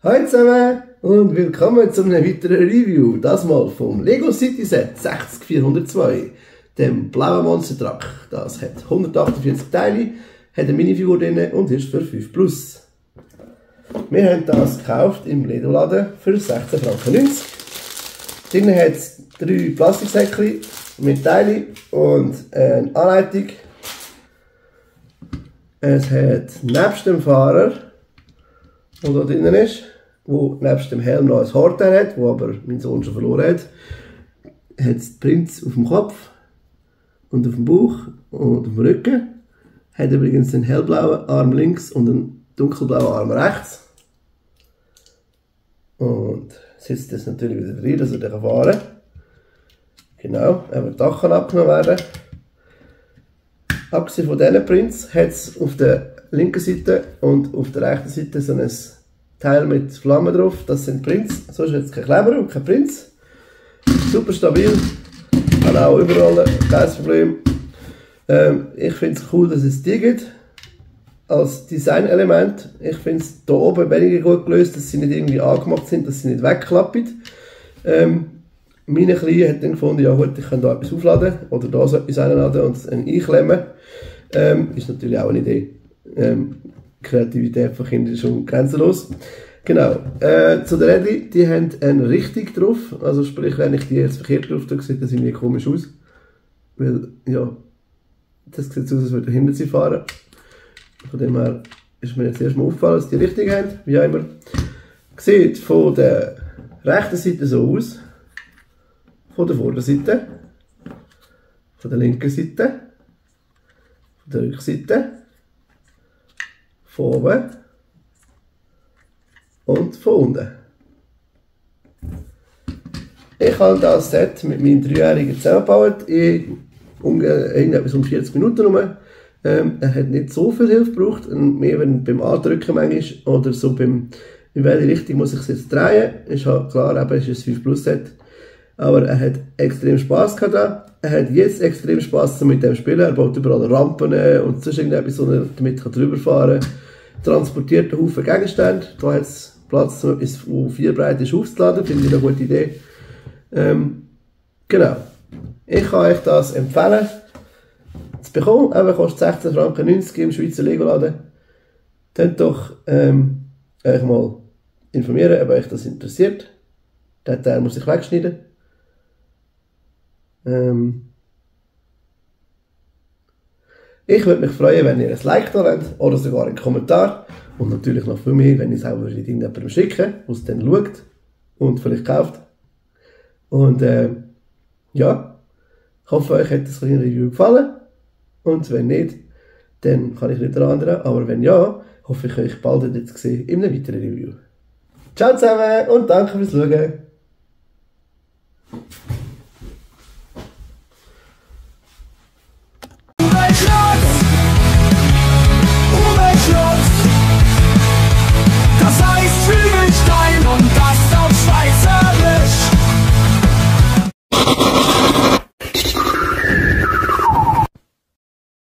Hallo zusammen und willkommen zu einem weiteren Review, das mal vom Lego City Set 60402, dem blauen Monster Truck. Das hat 148 Teile, hat eine Minifigur drin und ist für 5+. Wir haben das gekauft im Lego-Laden für 16,90 Franken. Drinnen hat es 3 Plastiksäckchen mit Teilen und eine Anleitung. Es hat nebst dem Fahrer, der da drinnen ist, wo nebst dem Helm noch ein Horteil hat, wo aber mein Sohn schon verloren hat, hat es Prinz auf dem Kopf und auf dem Bauch und auf dem Rücken. Hat übrigens einen hellblauen Arm links und einen dunkelblauen Arm rechts. Und sitzt das natürlich wieder drin, dass er fahren kann. Genau, aber das Dach kann abgenommen werden. Abgesehen von diesen Prints hat es auf der linken Seite und auf der rechten Seite so ein Teil mit Flammen drauf. Das sind Prints. Sonst hat es kein Kleber und kein Prints. Super stabil. Kann auch überall, kein Problem. Ich finde es cool, dass es die gibt. Als Designelement. Ich finde es hier oben weniger gut gelöst, dass sie nicht irgendwie angemacht sind, dass sie nicht wegklappen. Meine Kleine hat dann gefunden, ja gut, ich kann da etwas aufladen oder da so etwas reinladen und es einklemmen. Ist natürlich auch eine Idee. Kreativität von Kindern ist schon grenzenlos. Genau. Zu der Rädchen, die haben eine Richtung drauf. Also sprich, wenn ich die jetzt verkehrt drauf tue, sieht das irgendwie komisch aus. Weil, ja, das sieht so aus, als würde hinter sie fahren. Von dem her ist mir jetzt erstmal aufgefallen, dass die Richtung haben, wie auch immer. Sieht von der rechten Seite so aus. Von der Vorderseite. Von der linken Seite. Von der Rückseite. Von oben und von unten. Ich habe das Set mit meinem 3-Jährigen zusammengebaut, in etwas um 40 Minuten rum. Er hat nicht so viel Hilfe gebraucht, mehr beim Andrücken manchmal oder so in welche Richtung muss ich es jetzt drehen. Ist halt klar, eben, es ist ein 5+ Set. Aber er hat extrem Spass gehabt. Er hat jetzt extrem Spass mit dem Spielen. Er baut überall Rampen und sonst irgendetwas, so damit drüber fahren kann. Transportiert einen Haufen Gegenstände. Da hat es Platz, so etwas, wo 4 breit ist, aufzuladen. Finde ich eine gute Idee. Genau. Ich kann euch das empfehlen. Zu bekommen. Eben kostet 16,90 Franken im Schweizer Lego-Laden. Könnt doch euch mal informieren, ob euch das interessiert. Den Teil muss ich wegschneiden. Ich würde mich freuen, wenn ihr ein Like da lasst oder sogar einen Kommentar. Und natürlich noch viel mehr, wenn ihr es auch irgendjemandem schicken, der es dann schaut und vielleicht kauft. Und ja, ich hoffe, euch hat das kleine Review gefallen. Und wenn nicht, dann kann ich nicht daran ändern. Aber wenn ja, hoffe ich, euch bald wieder zu sehen in einem weiteren Review. Ciao zusammen und danke fürs Schauen.